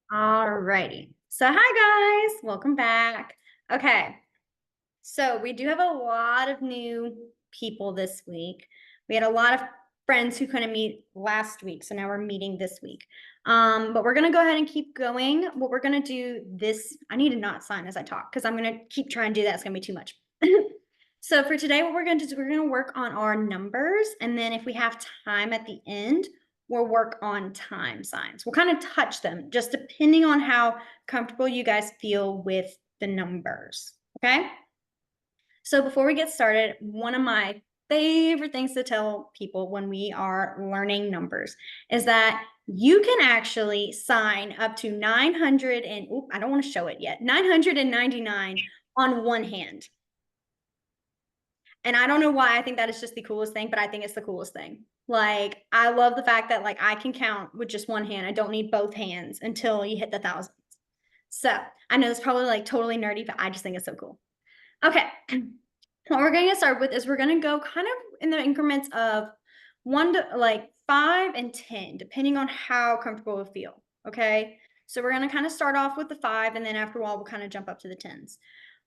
All righty. So hi guys, welcome back. Okay, so we do have a lot of new people this week. We had a lot of friends who couldn't meet last week, so now we're meeting this week. But we're gonna go ahead and keep going. What we're gonna do this, I need to not sign as I talk because I'm gonna keep trying to do that. It's gonna be too much. So for today, what we're gonna do is we're gonna work on our numbers, and then if we have time at the end, we'll work on time signs. We'll kind of touch them, just depending on how comfortable you guys feel with the numbers, okay? So before we get started, one of my favorite things to tell people when we are learning numbers is that you can actually sign up to 900 and, I don't want to show it yet, 999 on one hand. And I don't know why I think that is just the coolest thing, but I think it's the coolest thing. Like, I love the fact that like I can count with just one hand. I don't need both hands until you hit the thousands. So I know it's probably like totally nerdy, but I just think it's so cool. Okay. What we're going to start with is we're going to go kind of in the increments of 1 to like 5 and 10, depending on how comfortable we feel. Okay. So we're going to kind of start off with the 5, and then after a while, we'll kind of jump up to the 10s.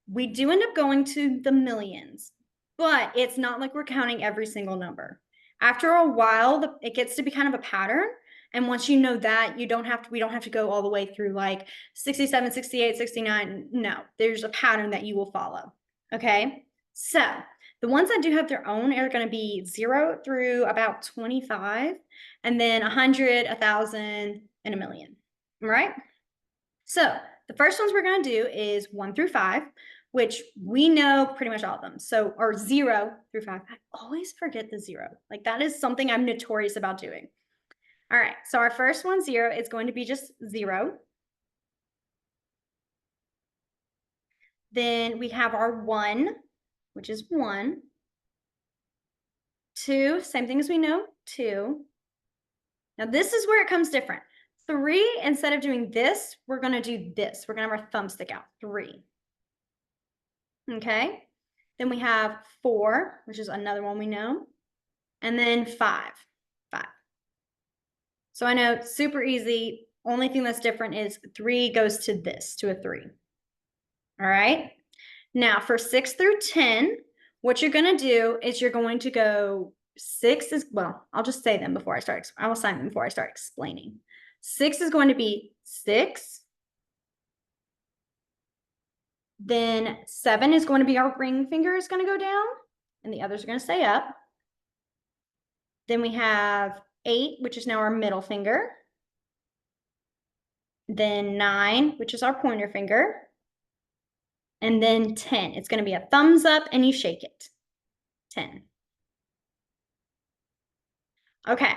We do end up going to the millions, but it's not like we're counting every single number. After a while, it gets to be kind of a pattern. And once you know that, we don't have to go all the way through like 67, 68, 69. No, there's a pattern that you will follow. Okay. So the ones that do have their own are going to be 0 through about 25, and then 100, 1,000, and a million. All right. So the first ones we're going to do is 1 through 5, which we know pretty much all of them. So, or 0 through 5. I always forget the 0. Like that is something I'm notorious about doing. All right. So our first one, 0, is going to be just 0. Then we have our 1, which is 1. 2, same thing as we know, 2. Now this is where it comes different. 3, instead of doing this, we're going to do this. We're going to have our thumb stick out. 3. Okay. Then we have 4, which is another one we know. And then 5. 5. So I know, super easy. Only thing that's different is 3 goes to this, to a 3. All right. Now for 6 through 10, what you're going to do is you're going to go 6 is, well, I'll just say them before I start. I will sign them before I start explaining. 6 is going to be 6. Then 7 is going to be our ring finger is going to go down, and the others are going to stay up. Then we have 8, which is now our middle finger. Then 9, which is our pointer finger. And then 10, it's going to be a thumbs up and you shake it. 10. Okay,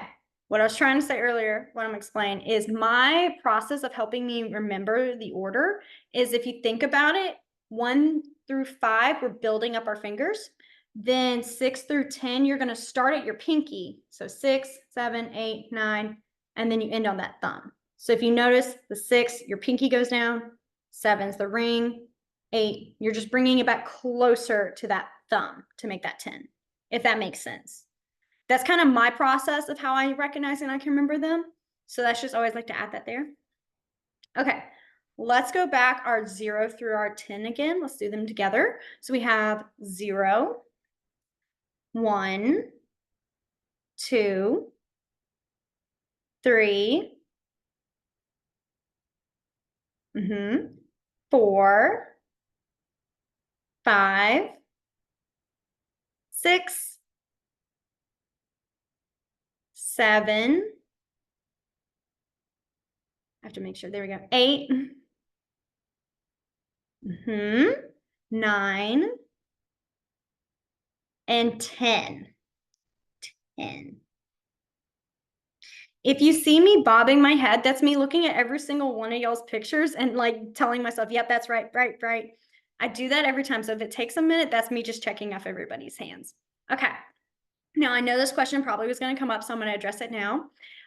what I was trying to say earlier, what I'm explaining is my process of helping me remember the order is, if you think about it, 1 through 5, we're building up our fingers. Then 6 through 10, you're going to start at your pinky. So 6, 7, 8, 9, and then you end on that thumb. So if you notice the 6, your pinky goes down, 7's the ring, 8, you're just bringing it back closer to that thumb to make that 10, if that makes sense. That's kind of my process of how I recognize and I can remember them. So that's just always like to add that there. Okay, let's go back our 0 through our 10 again. Let's do them together. So we have 0, 1, 2, 3, 4, 5, 6, 7. I have to make sure. There we go. 8. 9 and 10. 10. If you see me bobbing my head, that's me looking at every single one of y'all's pictures and like telling myself, yep, that's right, right, right. I do that every time. So if it takes a minute, that's me just checking off everybody's hands. Okay. Now I know this question probably was going to come up, so I'm going to address it now.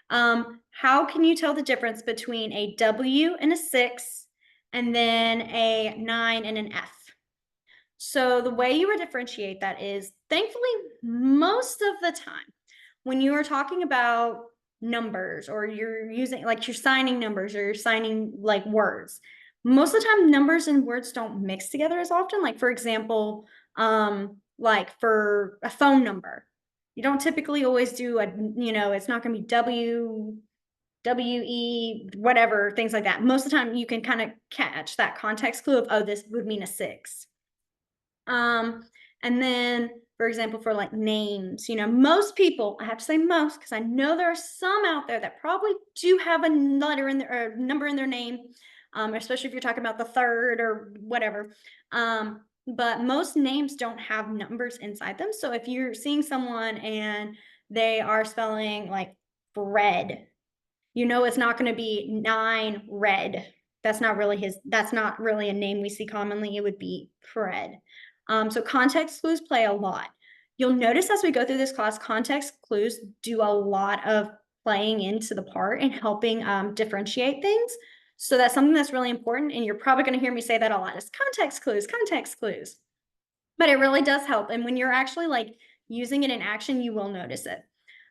How can you tell the difference between a W and a 6 and then a 9 and an F? So the way you would differentiate that is, thankfully, most of the time, when you are talking about numbers, or you're using, like, you're signing numbers, or you're signing like words. Most of the time, numbers and words don't mix together as often. Like, for example, like for a phone number, you don't typically always do a, it's not going to be WE, whatever, things like that. Most of the time, you can kind of catch that context clue of, oh, this would mean a 6. And then, for example, for like names, most people, I have to say most, because I know there are some out there that probably do have a letter in their, or a number in their name, especially if you're talking about the third or whatever. But most names don't have numbers inside them. So if you're seeing someone and they are spelling like bread, it's not going to be 9 red. That's not really a name we see commonly. It would be Fred. So context clues play a lot. You'll notice as we go through this class, context clues do a lot of playing into the part and helping differentiate things. So that's something that's really important. And you're probably going to hear me say that a lot, is context clues, context clues. But it really does help. And when you're actually like using it in action, you will notice it.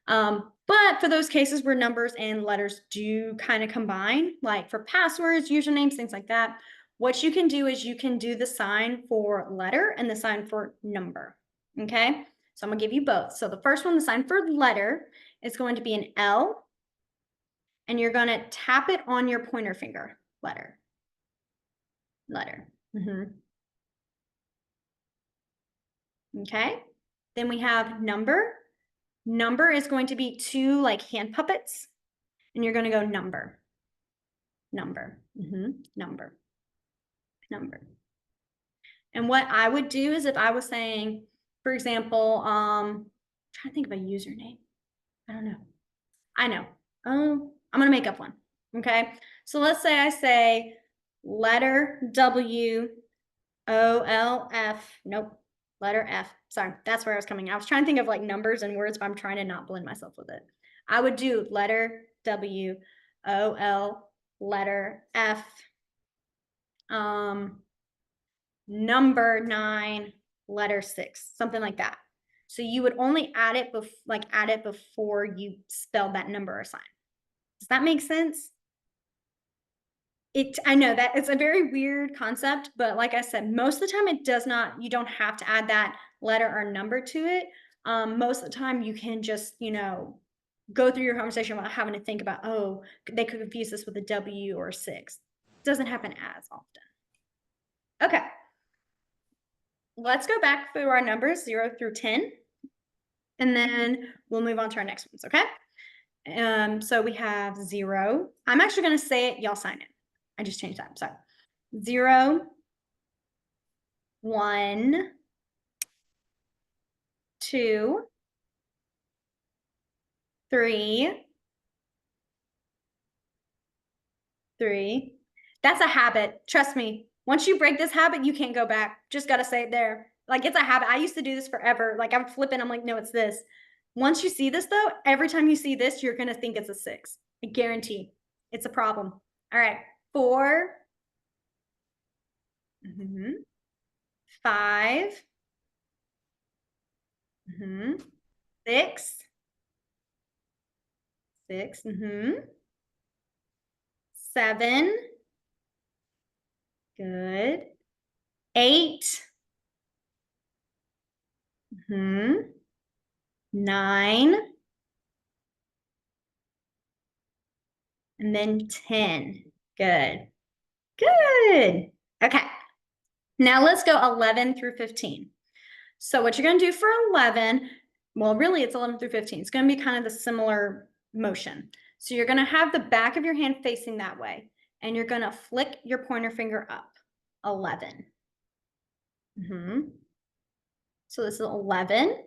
But for those cases where numbers and letters do kind of combine, like for passwords, usernames, things like that, what you can do is you can do the sign for letter and the sign for number. Okay, so I'm gonna give you both. So the first one, the sign for letter, is going to be an L, and you're gonna tap it on your pointer finger. Letter. Okay, then we have number. Number is going to be 2 like hand puppets, and you're going to go number, number, number, number. And what I would do is, if I was saying, for example, trying to think of a username. I don't know. I know. Oh, I'm going to make up one. Okay. So let's say I say letter W O L F. Nope. Letter F. Sorry, that's where I was coming. I was trying to think of like numbers and words, but I'm trying to not blend myself with it. I would do letter W O L, letter F, number 9, letter 6, something like that. So you would only add it before you spell that number or sign. Does that make sense? I know that it's a very weird concept, but like I said, most of the time it does not, you don't have to add that letter or number to it. Most of the time you can just, go through your conversation without having to think about, oh, they could confuse this with a W or a 6. It doesn't happen as often. Okay. Let's go back through our numbers 0 through 10, and then we'll move on to our next ones, okay? So we have 0. I'm actually going to say it, y'all sign it. I just changed that. Sorry. 0, 1, 2, 3. That's a habit. Trust me. Once you break this habit, you can't go back. Just got to say it there. Like, it's a habit. I used to do this forever. Like, I would flip it. I'm like, no, it's this. Once you see this, though, every time you see this, you're going to think it's a 6. I guarantee. It's a problem. All right. 4. 5. 6. 6. 7. Good. 8. 9. And then 10. Good. Good. Okay. Now let's go 11 through 15. So what you're going to do for 11, well, really it's 11 through 15. It's going to be kind of the similar motion. So you're going to have the back of your hand facing that way, and you're going to flick your pointer finger up. 11. So this is 11.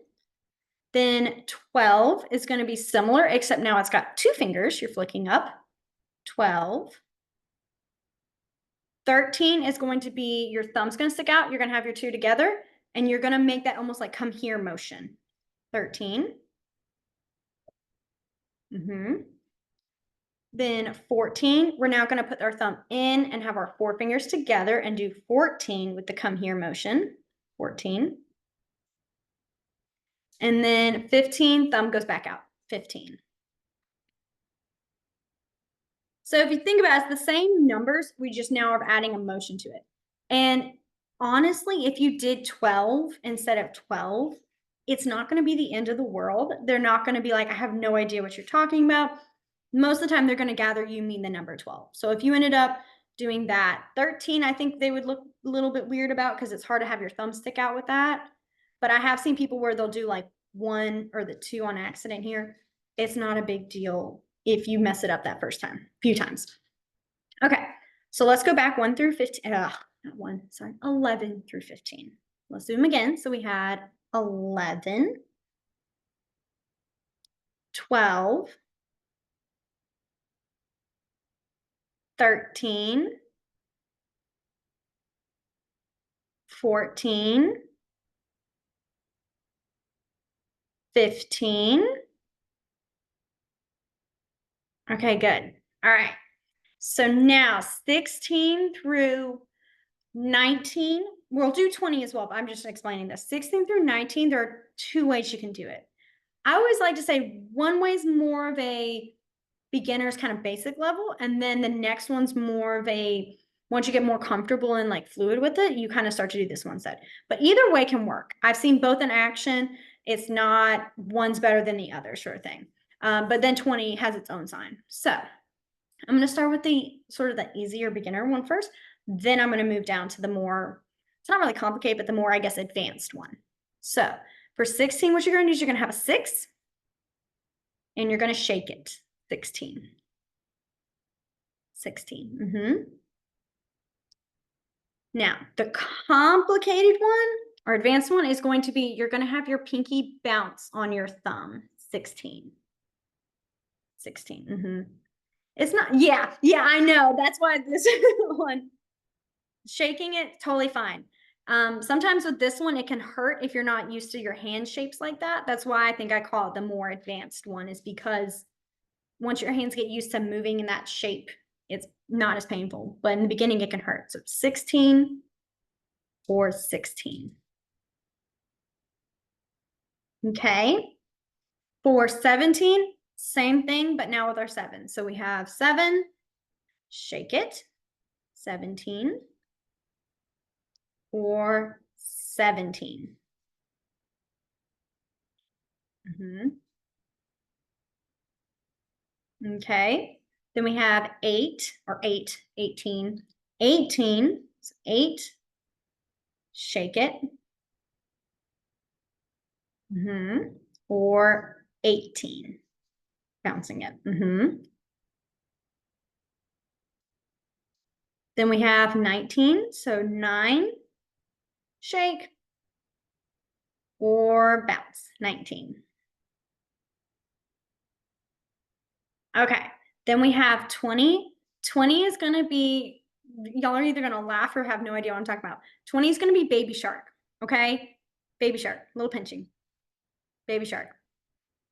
Then 12 is going to be similar, except now it's got 2 fingers. You're flicking up. 12. 13 is going to be, your thumb's going to stick out. You're going to have your 2 together, and you're going to make that almost like come here motion. 13. Then 14, we're now going to put our thumb in and have our 4 fingers together and do 14 with the come here motion. 14. And then 15, thumb goes back out. 15. So if you think about it, it's the same numbers, we just now are adding a motion to it. And honestly, if you did 12 instead of 12, it's not going to be the end of the world. They're not going to be like, I have no idea what you're talking about. Most of the time, they're going to gather you mean the number 12. So if you ended up doing that 13, I think they would look a little bit weird about, because it's hard to have your thumb stick out with that. But I have seen people where they'll do like 1 or the 2 on accident here. It's not a big deal if you mess it up that first time, a few times. Okay, so let's go back 1 through 15. Not 1, sorry, 11 through 15. Let's do them again. So we had 11, 12, 13, 14, 15. Okay, good. All right. So now 16 through 19, we'll do 20 as well, but I'm just explaining this. 16 through 19, there are 2 ways you can do it. I always like to say one way is more of a beginner's kind of basic level, and then the next one's more of a, once you get more comfortable and like fluid with it, you kind of start to do this one set. But either way can work. I've seen both in action. It's not one's better than the other sort of thing. But then 20 has its own sign. So I'm going to start with the sort of the easier beginner one first. Then I'm going to move down to the more, it's not really complicated, but the more, I guess, advanced one. So for 16, what you're going to do is you're going to have a 6 and you're going to shake it. 16. 16. Now, the complicated one or advanced one is going to be, you're going to have your pinky bounce on your thumb. 16. 16. It's not, yeah, I know. That's why this one, shaking it, totally fine. Sometimes with this one, it can hurt if you're not used to your hand shapes like that. That's why I think I call it the more advanced one, is because once your hands get used to moving in that shape, it's not as painful. But in the beginning, it can hurt. So 16 or 16. Okay. For 17, same thing, but now with our 7. So we have 7, shake it, 17, or 17. Okay. Then we have 8 or 8, 18, 18, so 8, shake it, or 18, bouncing it. Then we have 19, so 9, shake, or bounce, 19. Okay, then we have 20. 20 is going to be, y'all are either going to laugh or have no idea what I'm talking about. 20 is going to be baby shark, okay? Baby shark, little pinching. Baby shark.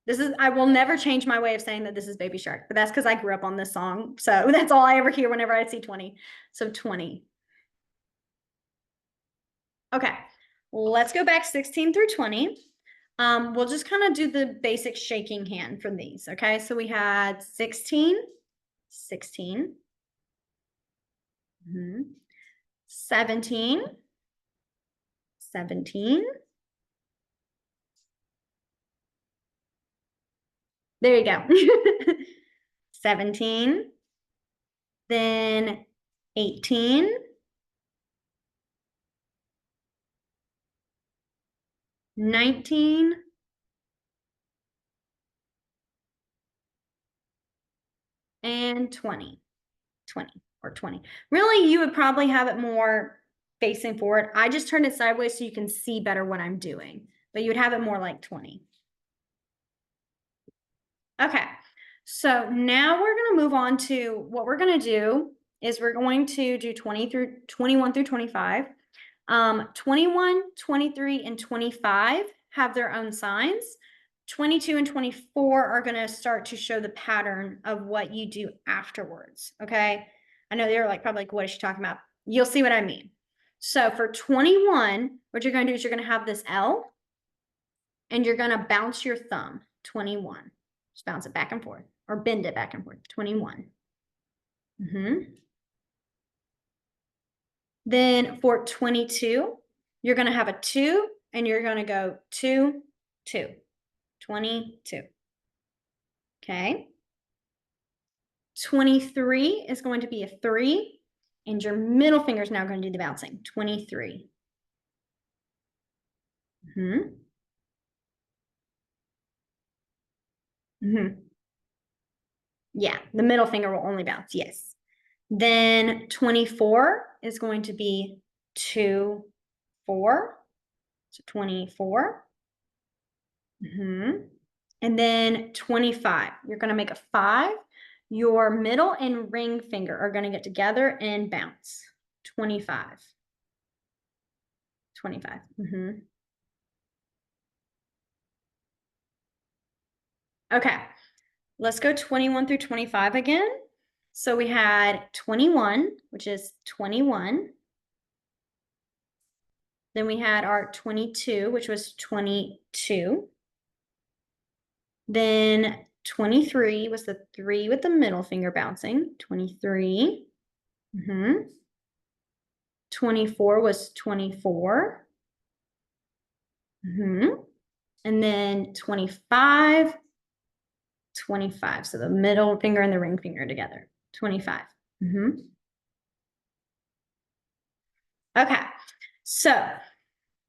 This is, I will never change my way of saying that this is baby shark, but that's because I grew up on this song. So that's all I ever hear whenever I see 20. So 20. Okay, let's go back 16 through 20. We'll just kind of do the basic shaking hand from these. Okay, so we had 16, 16, 17, 17. There you go. 17, then 18, 19, and 20. 20 or 20. Really, you would probably have it more facing forward. I just turned it sideways so you can see better what I'm doing, but you would have it more like 20. Okay, so now we're going to move on to what we're going to do is we're going to do 20 through 21 through 25. 21, 23, and 25 have their own signs. 22 and 24 are going to start to show the pattern of what you do afterwards. Okay. I know they're like, probably like, what is she talking about? You'll see what I mean. So for 21, what you're going to do is you're going to have this L and you're going to bounce your thumb. 21. Just bounce it back and forth or bend it back and forth. 21. Then for 22, you're going to have a 2 and you're going to go 2, 2, 22. Okay. 23 is going to be a 3 and your middle finger is now going to do the bouncing. 23. Yeah, the middle finger will only bounce. Yes. Then 24 is going to be 2, 4. So 24. And then 25, you're going to make a 5. Your middle and ring finger are going to get together and bounce. 25. 25. Okay, let's go 21 through 25 again. So we had 21, which is 21. Then we had our 22, which was 22. Then 23 was the 3 with the middle finger bouncing. 23. 24 was 24. And then 25, 25. So the middle finger and the ring finger together. 25. Okay. So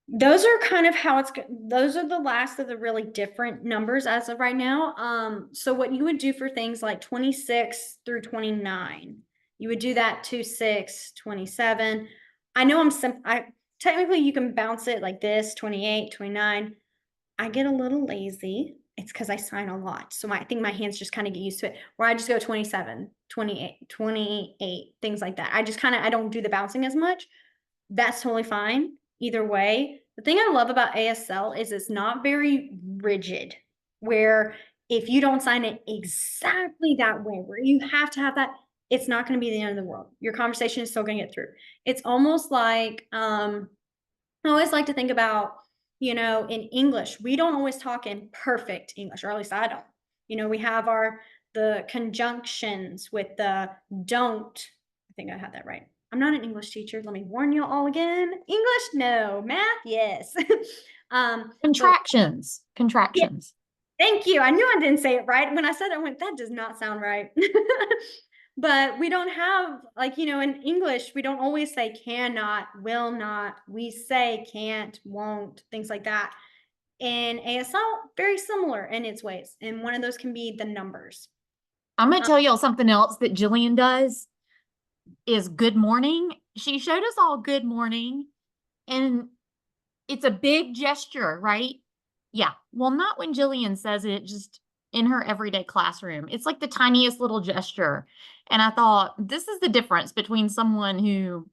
those are kind of how those are the last of the really different numbers as of right now. So what you would do for things like 26 through 29, you would do that 26, 27. I know technically you can bounce it like this, 28, 29. I get a little lazy. It's because I sign a lot. So I think my hands just kind of get used to it, where I just go 27, 28, 28, things like that. I don't do the bouncing as much. That's totally fine. Either way, the thing I love about ASL is it's not very rigid, where if you don't sign it exactly that way, where you have to have that, it's not going to be the end of the world. Your conversation is still going to get through. It's almost like, I always like to think about, in English, we don't always talk in perfect English, or at least I don't. We have the conjunctions with the don't. I think I had that right. I'm not an English teacher. Let me warn you all again. English, no. Math, yes. Contractions. Yeah, Contractions. thank you. I knew I didn't say it right. When I said it, I went, that does not sound right. But we don't have, in English, we don't always say cannot, will not. We say can't, won't, things like that. In ASL, very similar in its ways. And one of those can be the numbers. I'm going to tell y'all something else that Jillian does is good morning. She showed us all good morning, and it's a big gesture, right? Yeah. Well, not when Jillian says it, just in her everyday classroom. It's like the tiniest little gesture. And I thought, this is the difference between someone who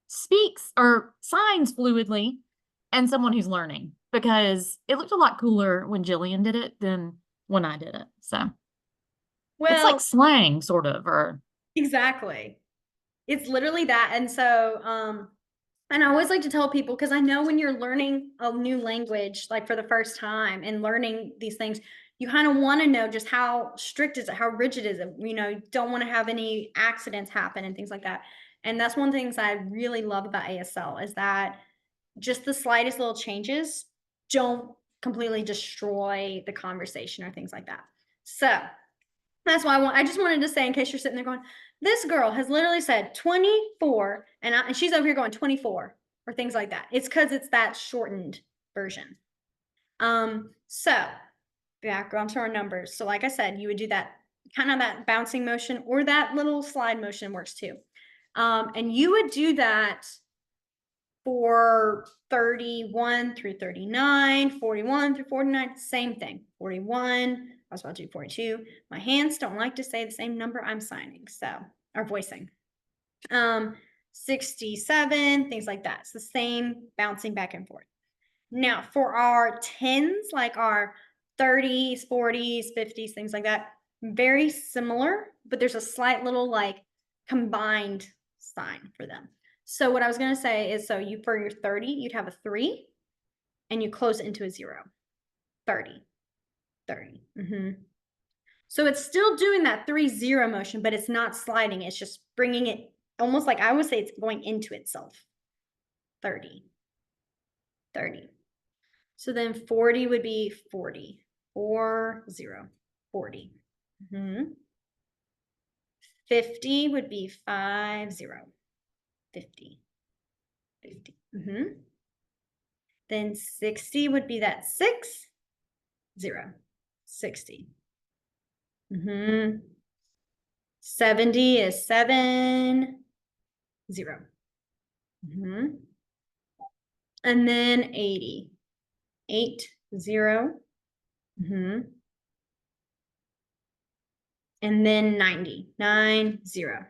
speaks or signs fluidly and someone who's learning, because it looked a lot cooler when Jillian did it than when I did it. So it's like Well, slang, sort of, or exactly. It's literally that. And so, and I always like to tell people, because I know when you're learning a new language, like for the first time and learning these things, you kind of want to know just how strict is it, how rigid is it? You don't want to have any accidents happen and things like that. And that's one of the things I really love about ASL is that just the slightest little changes don't completely destroy the conversation or things like that. So that's why I just wanted to say, in case you're sitting there going, this girl has literally said 24, and she's over here going 24 or things like that. It's because it's that shortened version. So back onto our numbers. So like I said, you would do that kind of that bouncing motion, or that little slide motion works too. And you would do that for 31 through 39, 41 through 49, same thing. 41, I was about to do 42. My hands don't like to say the same number I'm signing, or voicing. 67, things like that. It's the same bouncing back and forth. Now, for our 10s, like our 30s, 40s, 50s, things like that, very similar, but there's a slight little combined sign for them. So what I was going to say is, so for your 30, you'd have a 3 and you close it into a 0. 30. 30. So it's still doing that 3-0 motion, but it's not sliding. It's just bringing it almost like I would say it's going into itself. 30, 30. So then 40 would be 40, 40, 40. 50 would be 50, 50, 50. Then 60 would be that 6, 0, 60. 70 is 7, 0. And then 80, 8, 0. And then 90, 9, 0.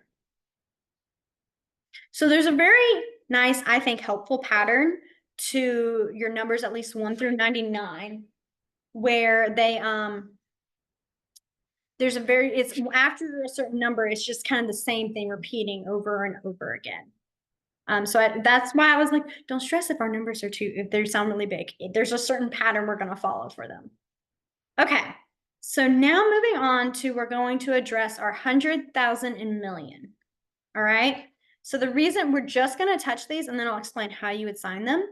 So there's a very nice, I think, helpful pattern to your numbers, at least 1 through 99, where they, there's a very, it's after a certain number, it's just kind of the same thing repeating over and over again. So that's why I was like, don't stress if our numbers are if they sound really big. There's a certain pattern we're going to follow for them. Okay. So now moving on to, we're going to address our 100,000 and million. All right. So the reason we're just going to touch these, and then I'll explain how you would sign them.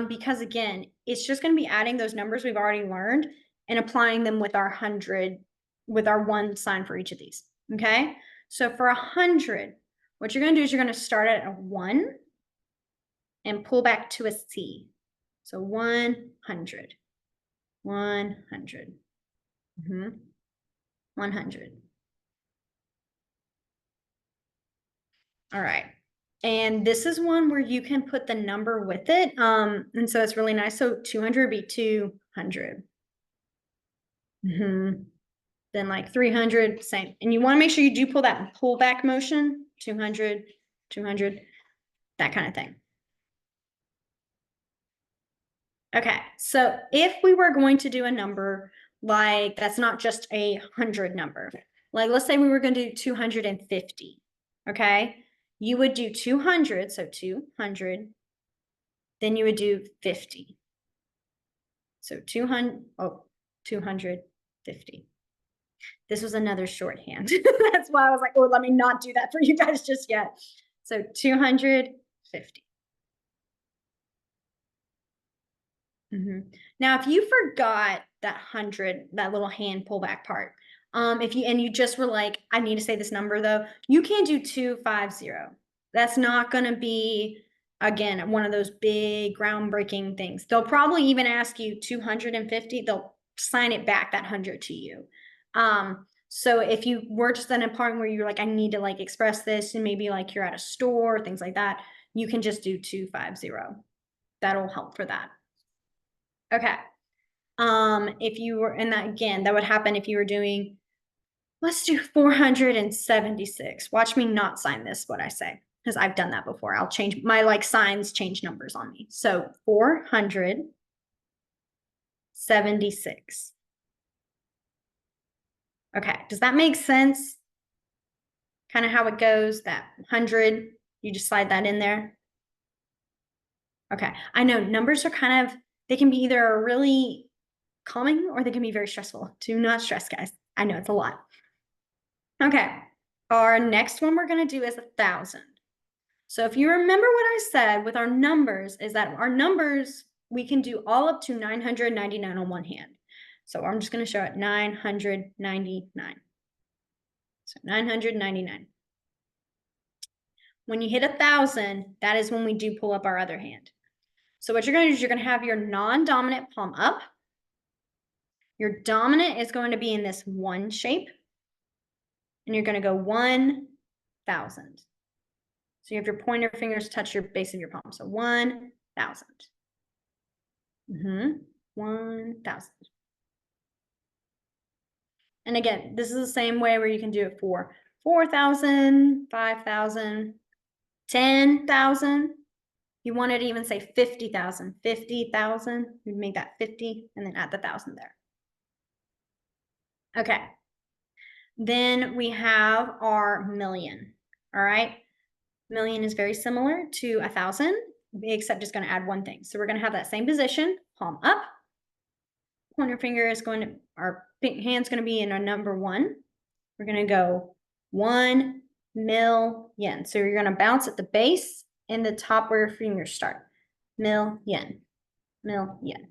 Because again, it's just going to be adding those numbers we've already learned and applying them with our 100, with our 1 sign for each of these. Okay. So for 100, what you're going to do is you're going to start at a 1 and pull back to a C. So 100, 100, 100. All right. And this is one where you can put the number with it. And so it's really nice. So 200 would be 200. Then like 300, same. And you want to make sure you do pull that pullback motion, 200, 200, that kind of thing. Okay, so if we were going to do a number like that's not just a 100 number, like let's say we were going to do 250, okay? You would do 200, so 200, then you would do 50. So 200, 250. This was another shorthand. That's why I was like, oh, let me not do that for you guys just yet. So 250. Now, if you forgot that 100, that little hand pullback part, if you just were like, I need to say this number though, you can do 250. That's not going to be, again, one of those big groundbreaking things. They'll probably even ask you 250. They'll sign it back that 100 to you. So if you were just in a part where you're like, I need to like express this, and maybe like you're at a store, things like that, you can just do 250. That'll help for that. Okay. If you were, and that again, that would happen if you were doing, let's do 476. Watch me not sign this, what I say, because I've done that before. I'll change my like signs, change numbers on me. So 476. Okay. Does that make sense? Kind of how it goes, that 100, you just slide that in there. Okay. I know numbers are kind of, they can be either really calming or they can be very stressful. Do not stress, guys. I know it's a lot. Okay. Our next one we're going to do is 1,000. So if you remember what I said with our numbers is that our numbers, we can do all up to 999 on one hand. So I'm just going to show it 999. So 999. When you hit 1,000, that is when we do pull up our other hand. So what you're going to do is you're going to have your non-dominant palm up. Your dominant is going to be in this 1 shape. And you're going to go 1,000. So you have your pointer fingers touch your base of your palm. So 1,000. 1,000. And again, this is the same way where you can do it for 4,000, 5,000, 10,000. You wanted to even say 50,000, 50,000. You'd make that 50 and then add the 1,000 there. Okay. Then we have our million. All right. Million is very similar to 1,000, except it's going to add one thing. So we're going to have that same position, palm up. pointer finger is going to, our hand's going to be in a number 1. We're going to go 1 million. So you're going to bounce at the base and the top where your fingers start. Million. Million.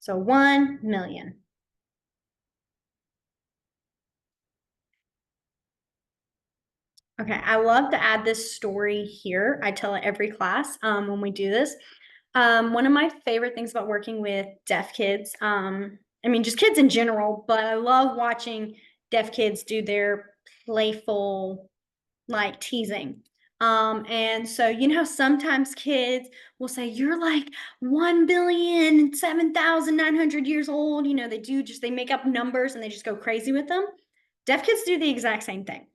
So 1 million. Okay, I love to add this story here. I tell it every class when we do this. One of my favorite things about working with deaf kids, I mean, just kids in general, but I love watching deaf kids do their playful, like, teasing. And so, you know, sometimes kids will say, you're like 1,007,900 years old. You know, they make up numbers and they just go crazy with them. Deaf kids do the exact same thing.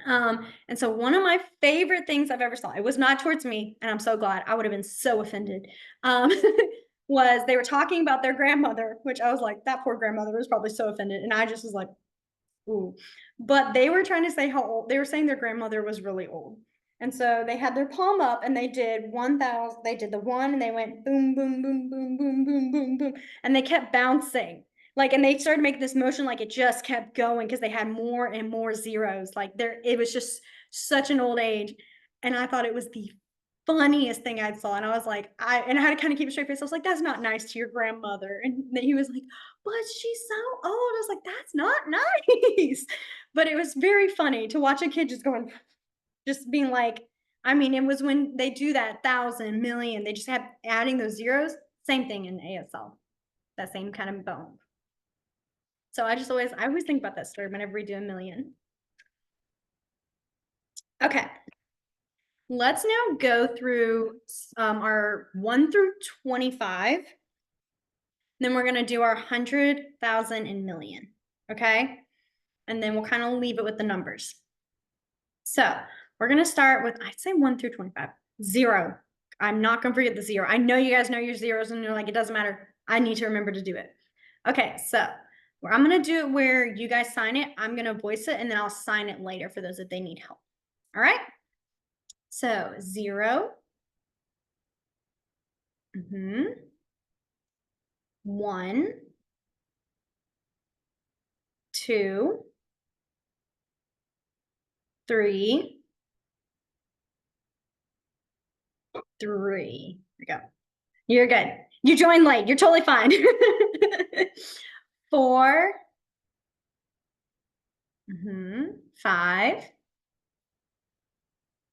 And so one of my favorite things I've ever saw, it was not towards me, and I'm so glad, I would have been so offended, was they were talking about their grandmother, which I was like, that poor grandmother was probably so offended. And I just was like, ooh. But they were trying to say how old, they were saying their grandmother was really old. And so they had their palm up and they did 1,000, they did the 1 and they went boom, boom, boom, boom, boom, boom, boom, boom. And they kept bouncing. Like, and they started making this motion like it just kept going because they had more and more zeros. Like it was just such an old age. And I thought it was the funniest thing I saw. And I was like, I had to kind of keep a straight face. I was like, that's not nice to your grandmother. And then he was like, but she's so old. I was like, that's not nice. But it was very funny to watch a kid just being like, I mean, it was when they do that 1,000, million, they just have adding those zeros. Same thing in ASL, that same kind of bone. So I always think about that story whenever we do a million. Okay. Let's now go through our 1 through 25. Then we're going to do our 100,000 and million. Okay. And then we'll kind of leave it with the numbers. So we're going to start with, I'd say 1 through 25. 0. I'm not going to forget the 0. I know you guys know your zeros and you're like, it doesn't matter. I need to remember to do it. Okay. So I'm going to do it where you guys sign it. I'm going to voice it and then I'll sign it later for those if they need help. All right. So 0. 1, 2, 3, 3. Here we go. You're good. You joined late. You're totally fine. 4, 5,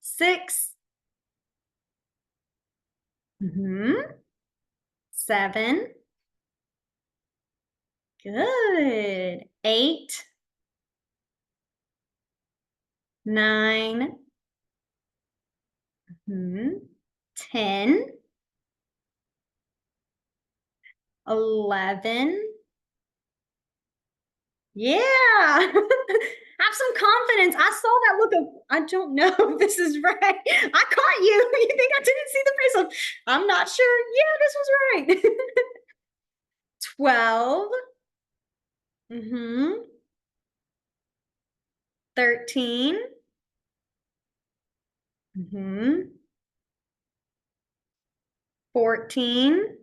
6, 7. Good. 8, 9, 10, 11. Yeah. Have some confidence. I saw that look of, I don't know if this is right. I caught you. You think I didn't see the face of, I'm not sure. Yeah, this was right. 12. 13. 14.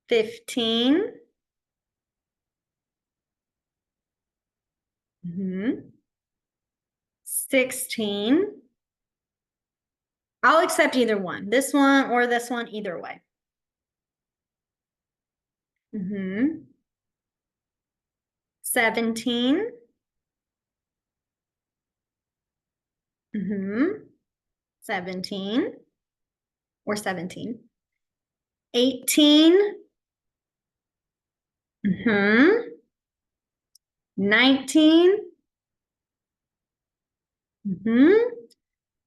15. 16. I'll accept either one. This one or this one, either way. 17. 17 or 17. 18. 19.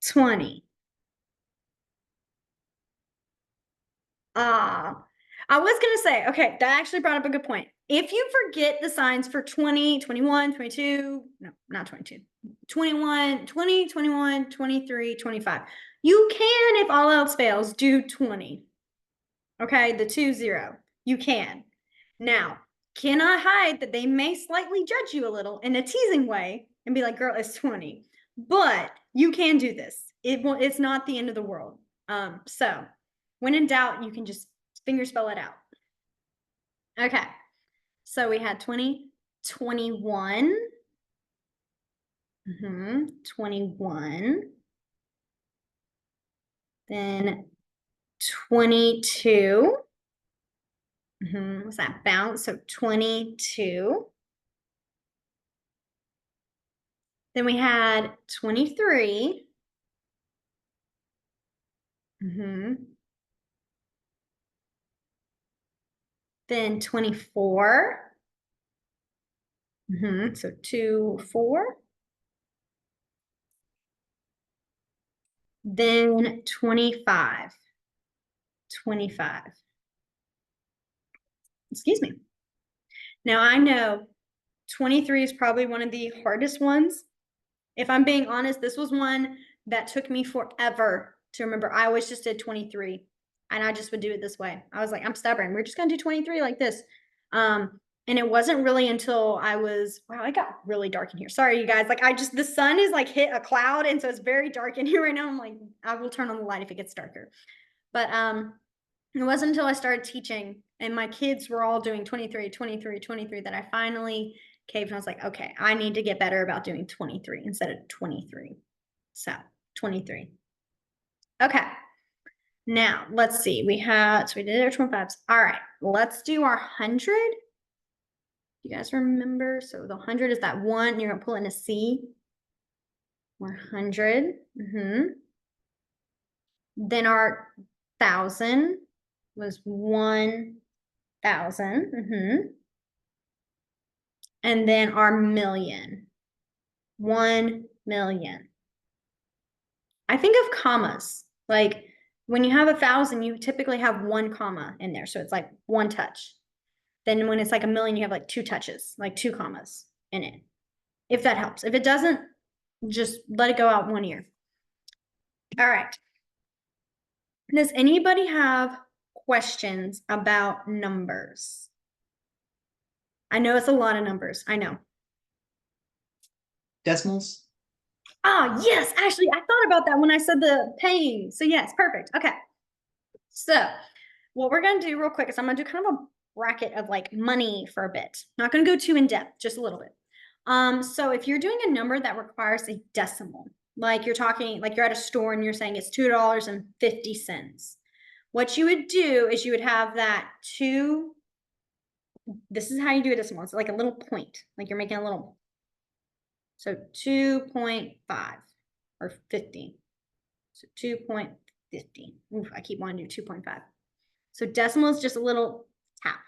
20. I was going to say, okay, that actually brought up a good point. If you forget the signs for 20, 21, 22, no, not 22, 21, 20, 21, 23, 25, you can, if all else fails, do 20. Okay, the 2-0. You can. Now, cannot hide that they may slightly judge you a little in a teasing way and be like, girl, it's 20. but you can do this. It's not the end of the world. So when in doubt, you can just finger spell it out. Okay. So we had 20, 21. 21. Then 22. What's that bounce? So 22. Then we had 23. Then 24. So 2, 4. Then 25. 25. Excuse me. Now I know 23 is probably one of the hardest ones. If I'm being honest, this was one that took me forever to remember. I always just did 23 and I just would do it this way. I was like, I'm stubborn. We're just going to do 23 like this. And it wasn't really until I was, wow, it got really dark in here. Sorry, you guys. Like the sun is like hit a cloud. And so it's very dark in here right now. I'm like, I will turn on the light if it gets darker. But it wasn't until I started teaching and my kids were all doing 23, 23, 23 that I finally caved and I was like, okay, I need to get better about doing 23 instead of 23. So 23. Okay. Now let's see. We did our 25s. All right. Let's do our 100. You guys remember? So the 100 is that one. You're going to pull in a C. 100. Then our 1,000 was 1,000. And then our million. 1 million. I think of commas. Like when you have 1,000, you typically have one comma in there. So it's like one touch. Then when it's like a million, you have like two touches, like two commas in it. If that helps. If it doesn't, just let it go out one ear. All right. Does anybody have questions about numbers? I know it's a lot of numbers. I know. Decimals? Oh, yes. Actually, I thought about that when I said the paying. So yes, perfect. Okay. So what we're going to do real quick is I'm going to do kind of a bracket of like money for a bit. Not going to go too in depth, just a little bit. So if you're doing a number that requires a decimal, like you're talking, like you're at a store and you're saying it's $2.50. What you would do is you would have that two. This is how you do a decimal. It's like a little point, like you're making a little. So 2.5 or 50. So 2.50. Oof, I keep wanting to do 2.5. So decimal is just a little tap.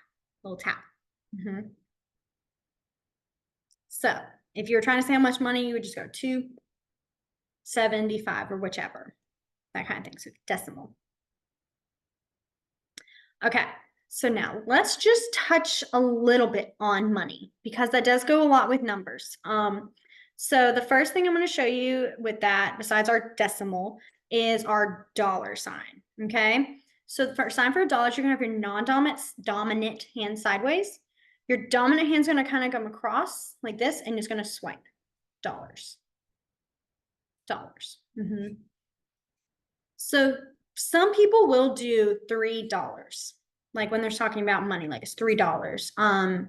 So if you're trying to say how much money, you would just go 275 or whichever, that kind of thing. So decimal. Okay, so now let's just touch a little bit on money because that does go a lot with numbers. So the first thing I'm going to show you with that, besides our decimal, is our dollar sign. Okay, so the first sign for a dollar, you're going to have your non-dominant hand sideways. Your dominant hand's going to kind of come across like this, and it's going to swipe dollars. So some people will do $3, like when they're talking about money, like it's $3.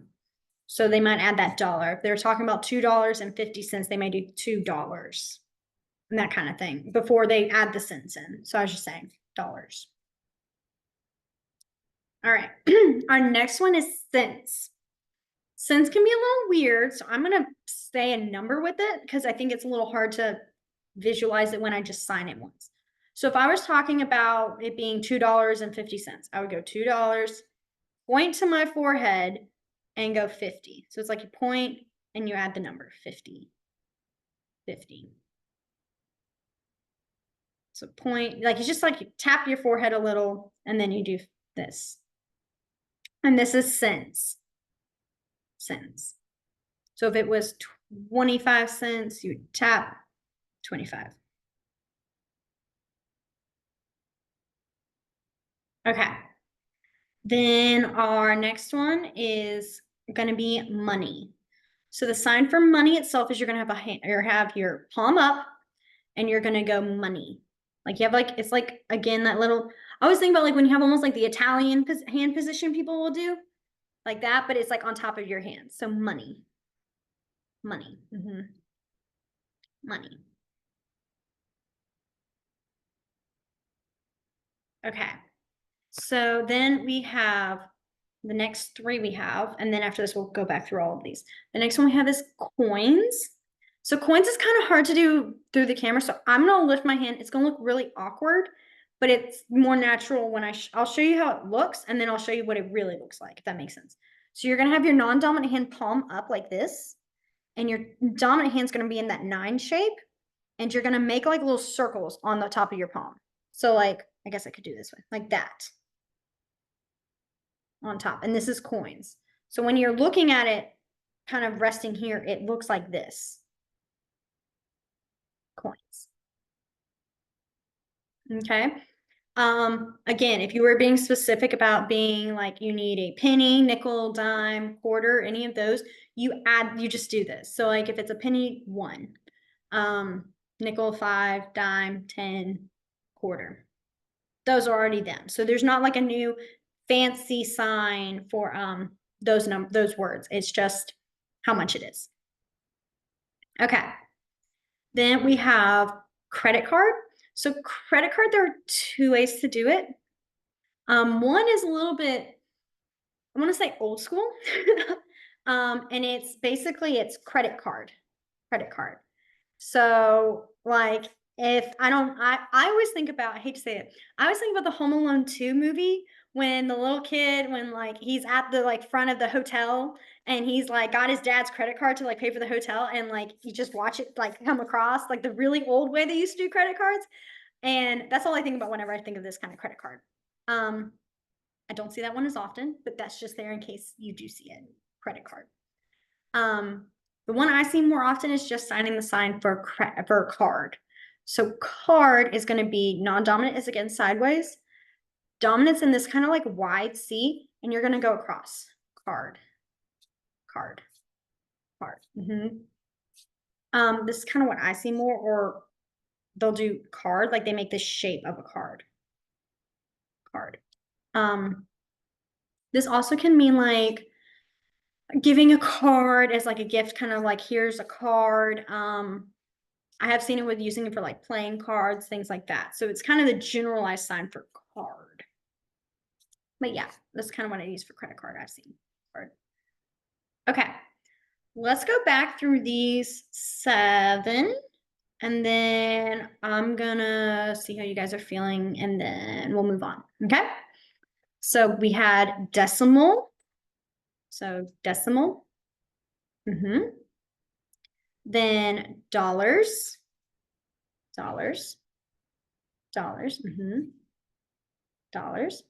So they might add that dollar. If they're talking about $2.50, they may do $2 and that kind of thing before they add the cents in. So I was just saying dollars. All right. Our next one is cents. Cents can be a little weird, so I'm going to say a number with it because I think it's a little hard to visualize it when I just sign it once. So if I was talking about it being $2.50, I would go $2, point to my forehead, and go 50. So it's like you point and you add the number 50. 50. So point, like it's just like you tap your forehead a little and then you do this. And this is cents. Cents. So if it was 25 cents, you would tap 25. Okay. Then our next one is going to be money. So the sign for money itself is you're gonna have a hand, or have your palm up, and you're gonna go money. Like you have like, it's like, again, that little, I always think about like when you have almost like the Italian hand position people will do, like that, but it's like on top of your hand. So money, money, money. Okay. So then we have the next three we have, and then after this, we'll go back through all of these. The next one we have is coins. So coins is kind of hard to do through the camera. So I'm gonna lift my hand. It's gonna look really awkward, but it's more natural when I'll show you how it looks, and then I'll show you what it really looks like, if that makes sense. So you're gonna have your non-dominant hand palm up like this, and your dominant hand's gonna be in that 9 shape, and you're gonna make like little circles on the top of your palm. So like, I guess I could do this way, like that on top. And this is coins. So when you're looking at it, kind of resting here, it looks like this. Coins. Okay. Again, if you were being specific about being like you need a penny, nickel, dime, quarter, any of those, you just do this. So like if it's a penny, 1, nickel, 5, dime, 10, quarter. Those are already them. So there's not like a new fancy sign for those words. It's just how much it is. Okay. Then we have credit card. So credit card, there are 2 ways to do it. One is a little bit, I want to say old school. And it's basically it's credit card. Credit card. So like if I always think about, I hate to say it, I always think about the Home Alone 2 movie when the little kid, when like he's at the like front of the hotel and he's like got his dad's credit card to like pay for the hotel, and like you just watch it like come across like the really old way they used to do credit cards. And that's all I think about whenever I think of this kind of credit card. I don't see that one as often, but that's just there in case you do see it. Credit card. The one I see more often is just signing the sign for card. So card is going to be non-dominant is again sideways. Dominant's in this kind of like wide C, and you're going to go across. Card, card, card. This is kind of what I see more, or they'll do card, like they make the shape of a card. Card. This also can mean like giving a card as like a gift, kind of like here's a card. I have seen it with using it for like playing cards, things like that. So it's kind of the generalized sign for card. But yeah, that's kind of what I use for credit card. I've seen card. Okay, let's go back through these 7, and then I'm gonna see how you guys are feeling, and then we'll move on. Okay, so we had decimal. So decimal. Then dollars, dollars, dollars, dollars.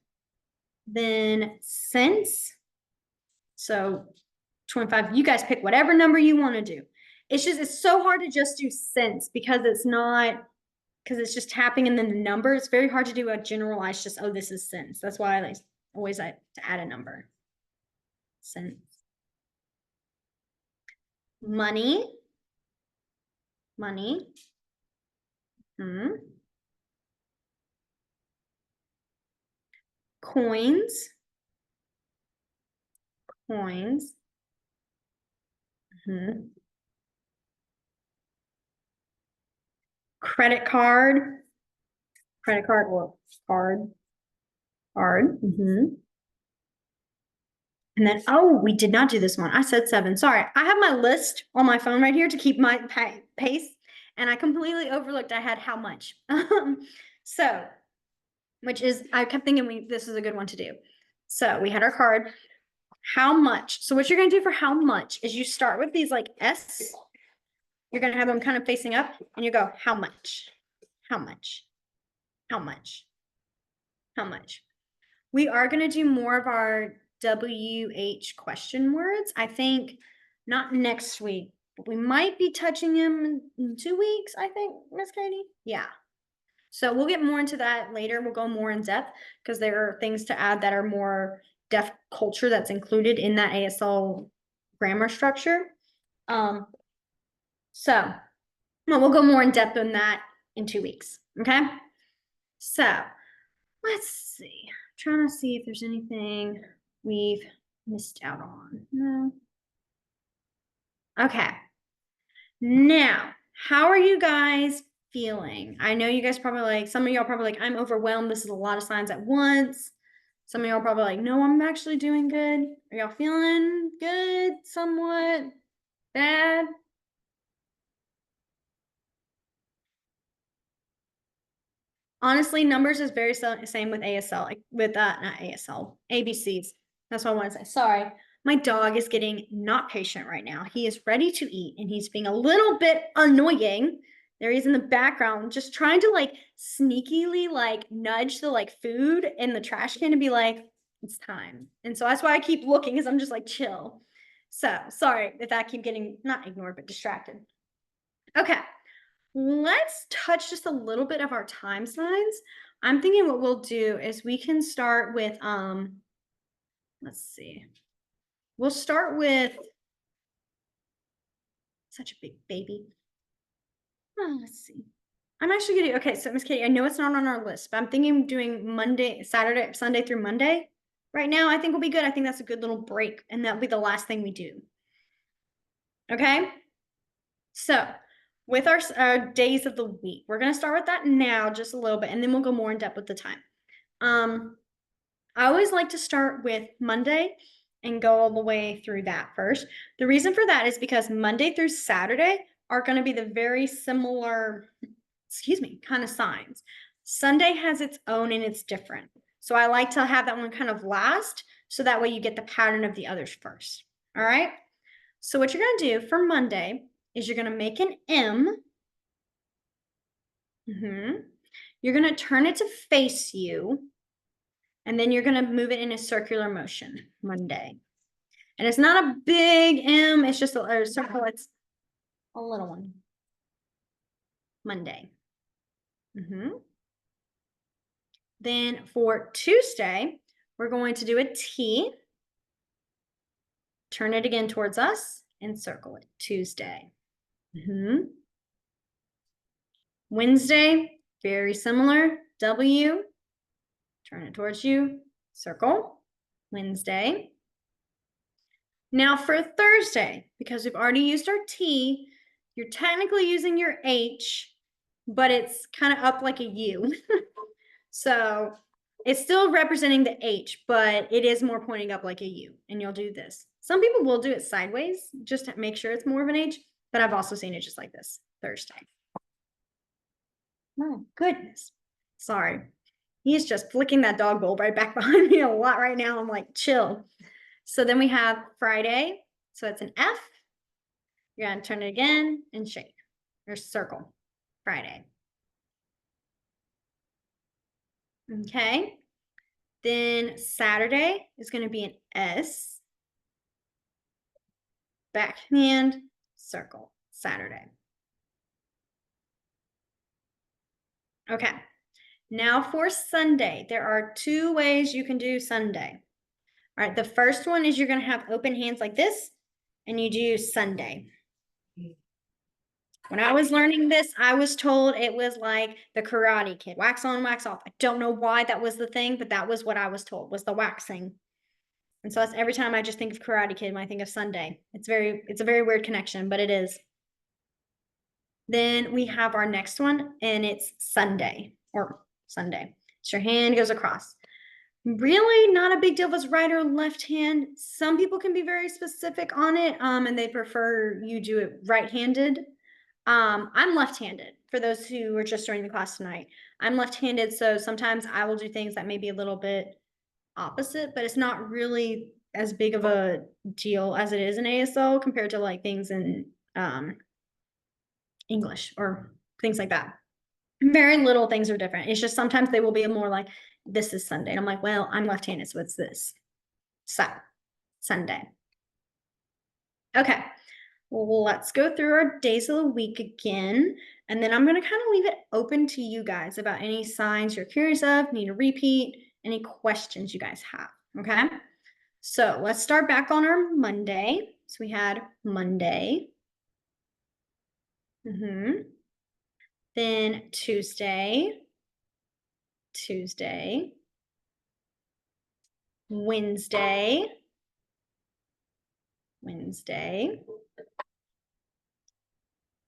Then cents. So 25, you guys pick whatever number you want to do. It's just, it's so hard to just do cents because it's not, because it's just tapping and then the number. It's very hard to do a generalized, just, oh, this is cents. That's why I always like to add a number. Cents. Money. Money. Coins. Coins. Credit card. Credit card or card. Card. And then, oh, we did not do this one. I said 7. Sorry. I have my list on my phone right here to keep my pace. And I completely overlooked I had how much. So, which is, I kept thinking this is a good one to do. So we had our card. How much? So what you're going to do for how much is you start with these like S. You're going to have them kind of facing up, and you go, how much? How much? How much? How much? We are going to do more of our WH question words. I think not next week, but we might be touching them in 2 weeks, I think, Miss Katie. Yeah. So we'll get more into that later. We'll go more in depth because there are things to add that are more deaf culture that's included in that ASL grammar structure. So well, we'll go more in depth on that in 2 weeks. Okay. So let's see. I'm trying to see if there's anything we've missed out on. No. Okay. Now, how are you guys feeling? I know you guys probably like, some of y'all probably like, I'm overwhelmed. This is a lot of signs at once. Some of y'all probably like, no, I'm actually doing good. Are y'all feeling good? Somewhat bad? Honestly, numbers is very same with ASL, like with not ASL, ABCs. That's what I want to say. Sorry. My dog is getting not patient right now. He is ready to eat and he's being a little bit annoying. There he is in the background, just trying to like sneakily like nudge the like food in the trash can and be like, it's time. And so that's why I keep looking, because I'm just like chill. So sorry if I keep getting not ignored, but distracted. Okay. Let's touch just a little bit of our time signs. I'm thinking what we'll do is we can start with, let's see. We'll start with such a big baby. Oh, let's see. I'm actually gonna, okay, so Miss Katie, I know it's not on our list, but I'm thinking doing Monday, Saturday, Sunday through Monday. Right now, I think will be good. I think that's a good little break, and that'll be the last thing we do. Okay? So with our days of the week, we're gonna start with that now just a little bit, and then we'll go more in depth with the time. I always like to start with Monday and go all the way through that first. The reason for that is because Monday through Saturday are going to be the very similar, kind of signs. Sunday has its own and it's different. So I like to have that one kind of last, so that way you get the pattern of the others first. All right. So what you're going to do for Monday is you're going to make an M. You're going to turn it to face you. And then you're going to move it in a circular motion, Monday. And it's not a big M, it's just a circle, it's a little one. Monday. Then for Tuesday, we're going to do a T. Turn it again towards us and circle it, Tuesday. Wednesday, very similar, W. Turn it towards you, circle, Wednesday. Now for Thursday, because we've already used our T, you're technically using your H, but it's kind of up like a U. So it's still representing the H, but it is more pointing up like a U, and you'll do this. Some people will do it sideways just to make sure it's more of an H, but I've also seen it just like this, Thursday. Oh, goodness. Sorry. He's just flicking that dog bowl right back behind me a lot right now. I'm like, chill. So then we have Friday. So it's an F. You're going to turn it again and shake or circle, Friday. Okay. Then Saturday is going to be an S. Backhand, circle, Saturday. Okay. Now for Sunday, there are 2 ways you can do Sunday. All right. The first one is you're going to have open hands like this, and you do Sunday. When I was learning this, I was told it was like the Karate Kid, wax on, wax off. I don't know why that was the thing, but that was what I was told, was the waxing. And so that's every time I just think of Karate Kid when I think of Sunday. It's a very weird connection, but it is. Then we have our next one, and it's Sunday or Sunday. So your hand goes across. Really not a big deal if it's right or left hand. Some people can be very specific on it, and they prefer you do it right-handed. I'm left-handed for those who are just joining the class tonight. I'm left-handed, so sometimes I will do things that may be a little bit opposite, but it's not really as big of a deal as it is in ASL compared to like things in English or things like that. Very little things are different. It's just sometimes they will be more like, this is Sunday. And I'm like, well, I'm left-handed, so it's this. So, Sunday. Okay. Well, let's go through our days of the week again. And then I'm going to kind of leave it open to you guys about any signs you're curious of, need to repeat, any questions you guys have. Okay. So let's start back on our Monday. So we had Monday. Then Tuesday, Wednesday,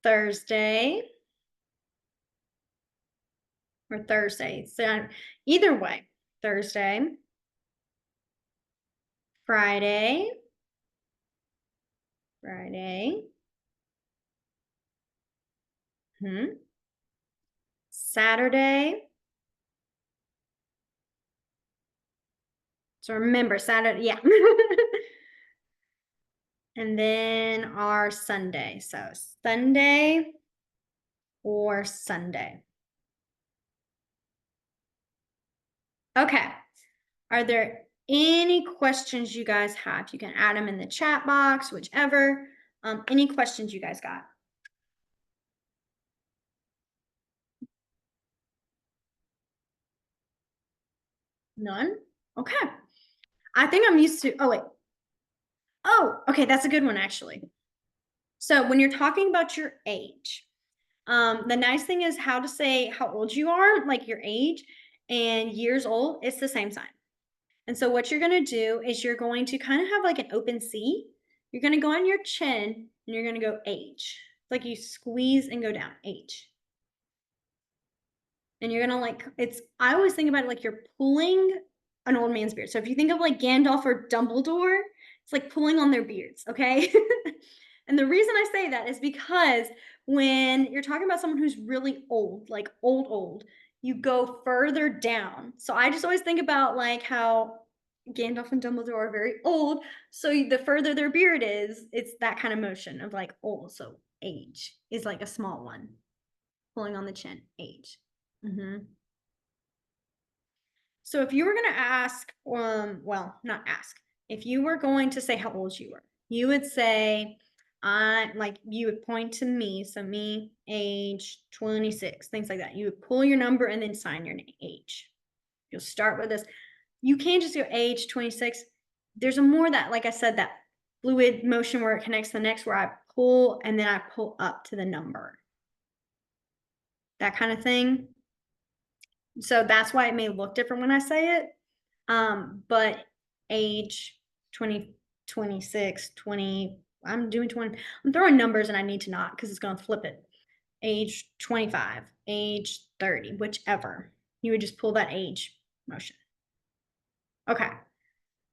Thursday, or Thursday. So either way, Thursday, Friday, Saturday. So remember Saturday, yeah. And then our Sunday. So Sunday or Sunday. Okay. Are there any questions you guys have? You can add them in the chat box, whichever. Any questions you guys got? None? Okay. I think I'm used to, oh wait. Oh, okay, that's a good one actually. So when you're talking about your age, the nice thing is how to say how old you are, like your age and years old, it's the same sign. And so what you're going to do is you're going to kind of have like an open C. You're going to go on your chin and you're going to go H. It's like you squeeze and go down H. And you're going to like, I always think about it like you're pulling an old man's beard. So if you think of like Gandalf or Dumbledore, it's like pulling on their beards, okay? And the reason I say that is because when you're talking about someone who's really old, like old, you go further down. So I just always think about like how Gandalf and Dumbledore are very old. So the further their beard is, it's that kind of motion of like old. So age is like a small one, pulling on the chin, age. So if you were going to ask, well, not ask, if you were going to say how old you were, you would say, like you would point to me. So me, age 26, things like that. You would pull your number and then sign your name, age. You'll start with this. You can't just go age 26. There's a more that, like I said, that fluid motion where it connects to the next, where I pull and then I pull up to the number. That kind of thing. So that's why it may look different when I say it. But age 20, 26, 20, I'm doing 20, I'm throwing numbers and I need to not because it's going to flip it. Age 25, age 30, whichever. You would just pull that age motion. Okay.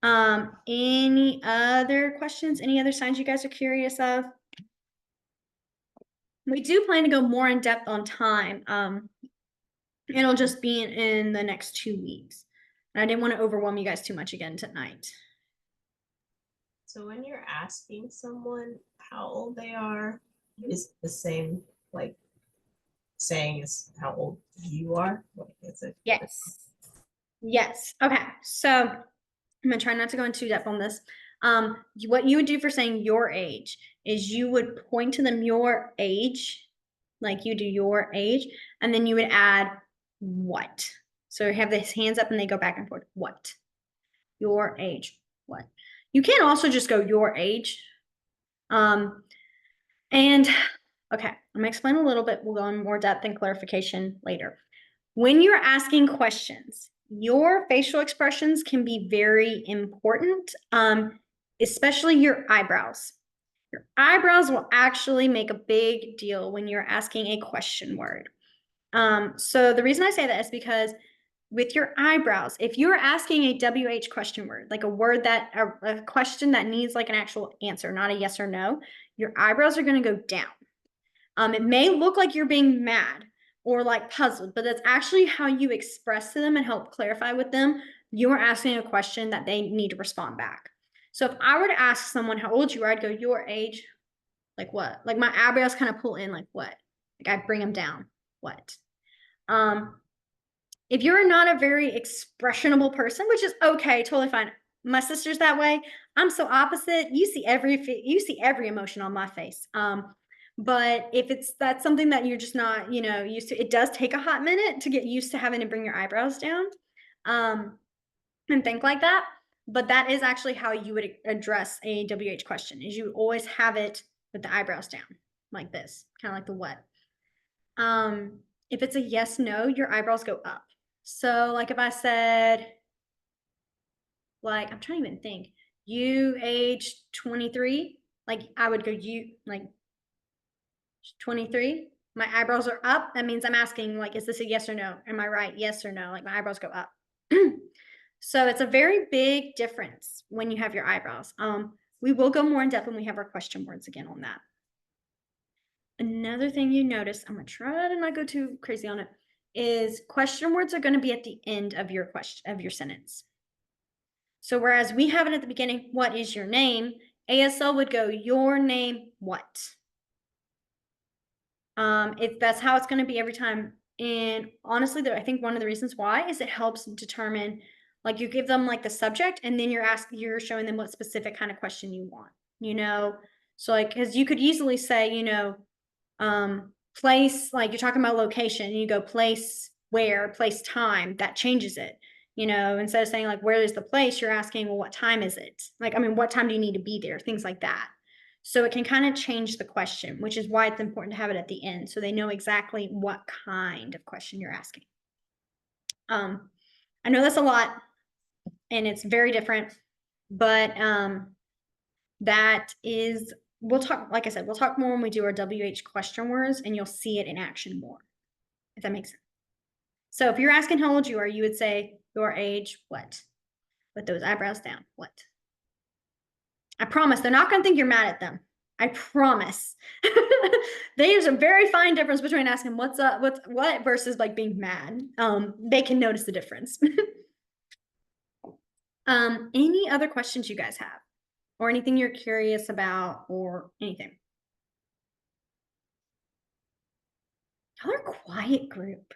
Any other questions? Any other signs you guys are curious of? We do plan to go more in depth on time. It'll just be in the next 2 weeks. And I didn't want to overwhelm you guys too much again tonight. So when you're asking someone how old they are, is the same like saying as how old you are? Like, is it? Yes. Yes. Okay. So I'm gonna try not to go into too depth on this. What you would do for saying your age is you would point to them your age, like you do your age, and then you would add what. So you have this hands up and they go back and forth. What? Your age. What? You can also just go your age. And okay, I'm gonna explain a little bit. We'll go in more depth and clarification later. When you're asking questions, your facial expressions can be very important, especially your eyebrows. Your eyebrows will actually make a big deal when you're asking a question word. So the reason I say that is because with your eyebrows, if you're asking a WH question word, like a word that, a question that needs like an actual answer, not a yes or no, your eyebrows are going to go down. It may look like you're being mad or like puzzled, but that's actually how you express to them and help clarify with them. You are asking a question that they need to respond back. So if I were to ask someone how old you are, I'd go, your age, like what? Like my eyebrows kind of pull in, like what? Like I bring them down, what? If you're not a very expressionable person, which is okay, totally fine. My sister's that way. I'm so opposite. You see every emotion on my face. But if that's something that you're just not, used to, it does take a hot minute to get used to having to bring your eyebrows down, and think like that. But that is actually how you would address a WH question, is you always have it with the eyebrows down. like this, kind of like the what. If it's a yes, no, your eyebrows go up. So like if I said, like, I'm trying to even think, you age 23, like I would go, you like 23, my eyebrows are up. That means I'm asking, like, is this a yes or no? Am I right? Yes or no? Like my eyebrows go up. So it's a very big difference when you have your eyebrows. We will go more in depth when we have our question words again on that. Another thing you notice, I'm gonna try to not go too crazy on it, is question words are going to be at the end of your question of your sentence. So whereas we have it at the beginning, what is your name? ASL would go, your name, what? That's how it's going to be every time. And honestly, though, I think one of the reasons why is it helps determine, like you give them like the subject, and then you're showing them what specific kind of question you want, you know? So like, because you could easily say, you know, place, like you're talking about location, and you go place where, place time, that changes it. You know, instead of saying like, where is the place, you're asking, well, what time is it? Like, I mean, what time do you need to be there? Things like that. So it can kind of change the question, which is why it's important to have it at the end so they know exactly what kind of question you're asking. I know that's a lot and it's very different, but that is, we'll talk, like I said, we'll talk more when we do our WH question words and you'll see it in action more, if that makes sense. So if you're asking how old you are, you would say your age, what? With those eyebrows down, what? I promise they're not going to think you're mad at them. I promise. There's a very fine difference between asking what's up, what versus like being mad. They can notice the difference. Any other questions you guys have or anything you're curious about or anything? Y'all are a quiet group.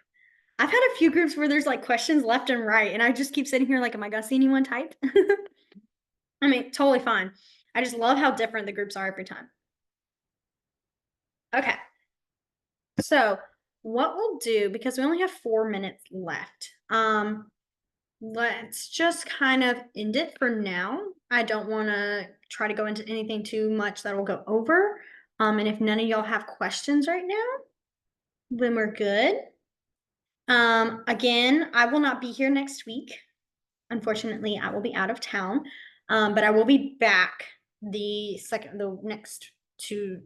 I've had a few groups where there's like questions left and right, and I just keep sitting here like, am I gonna see anyone type? I mean, totally fine. I just love how different the groups are every time. Okay. So what we'll do, because we only have 4 minutes left, let's just kind of end it for now. I don't want to try to go into anything too much that will go over. And if none of y'all have questions right now, then we're good. Again, I will not be here next week. Unfortunately, I will be out of town, but I will be back the next 2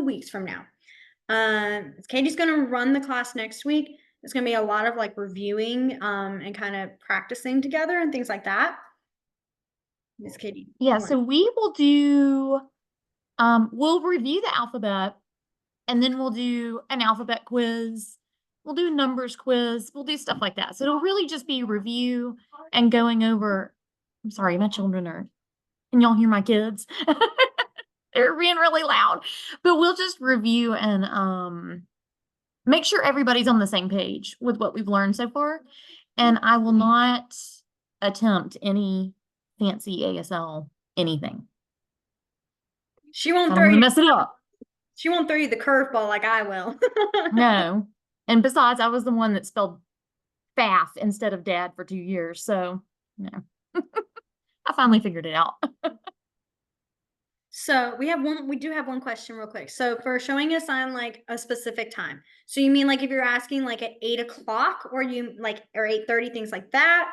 weeks from now. Katie's going to run the class next week. It's going to be a lot of like reviewing and kind of practicing together and things like that. Miss Katie. Yeah, so we will do, we'll review the alphabet and then we'll do an alphabet quiz. We'll do a numbers quiz. We'll do stuff like that. So it'll really just be review and going over. I'm sorry, my children are, can y'all hear my kids? They're being really loud, but we'll just review and make sure everybody's on the same page with what we've learned so far. And I will not attempt any fancy ASL anything. She won't I'm throw gonna you. mess it up. She won't throw you the curveball like I will. No. And besides, I was the one that spelled faff instead of dad for 2 years. So, no. I finally figured it out. So we do have one question real quick. So for showing us on like a specific time. So you mean like if you're asking like at 8 o'clock or you like, or 8:30, things like that?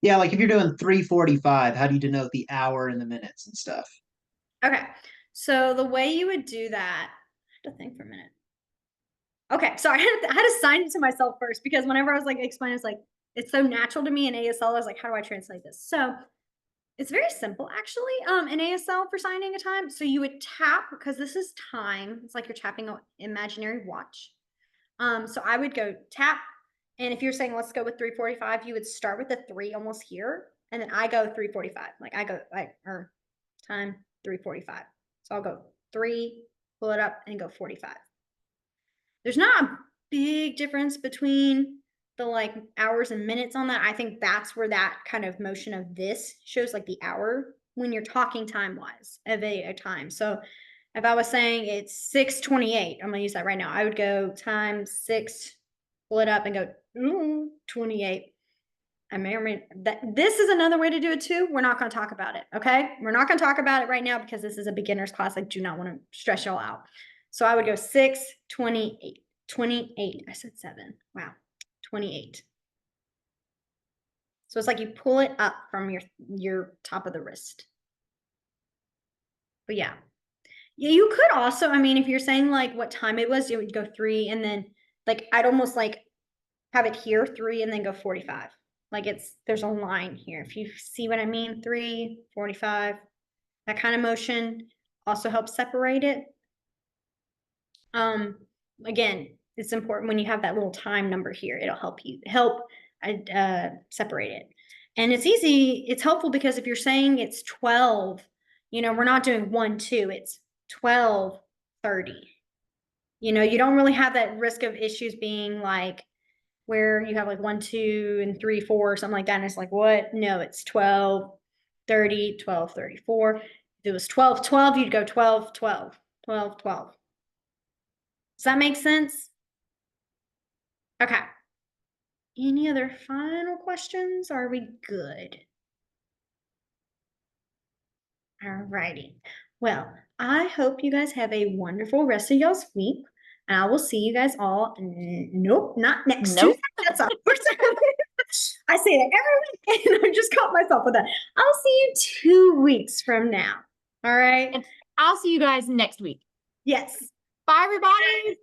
Yeah, like if you're doing 3:45, how do you denote the hour and the minutes and stuff? Okay. So the way you would do that, I have to think for a minute. Okay. Sorry. I had to sign it to myself first because whenever I was like explaining, it's like, it's so natural to me in ASL. I was like, how do I translate this? So it's very simple actually, in ASL for signing a time. So you would tap, because this is time. It's like you're tapping an imaginary watch. So I would go tap. And if you're saying, let's go with 3:45, you would start with the 3 almost here. And then I go 3:45. Like I go like, or time 3:45. So I'll go 3, pull it up and go 45. There's not a big difference between the like hours and minutes on that. I think that's where that kind of motion of this shows like the hour when you're talking time wise of a time. So if I was saying it's 6:28, I'm gonna use that right now. I would go time 6, pull it up and go 28. I may or may that this is another way to do it too. We're not going to talk about it. Okay. We're not going to talk about it right now because this is a beginner's class. I do not want to stress y'all out. So I would go 6, 28, 28. I said 7. Wow. 28. So it's like you pull it up from your top of the wrist. But yeah. Yeah, you could also, I mean, if you're saying like what time it was, you would go 3 and then like I'd almost like have it here 3 and then go 45. Like there's a line here. If you see what I mean, 3, 45, that kind of motion also helps separate it. Again, it's important when you have that little time number here, it'll help separate it. And it's easy, it's helpful because if you're saying it's 12, we're not doing 1, 2, it's 12, 30. You don't really have that risk of issues being like where you have like 1, 2, and 3, 4, or something like that. And it's like, what? No, it's 12, 30, 12, 34. If it was 12, 12, you'd go 12, 12, 12, 12. Does that make sense? Okay. Any other final questions? Are we good? All righty. Well, I hope you guys have a wonderful rest of y'all's week. And I will see you guys all. Nope, not next Nope. Tuesday. That's our first time. I say that every week, and I just caught myself with that. I'll see you 2 weeks from now. All right. And I'll see you guys next week. Yes. Bye, everybody.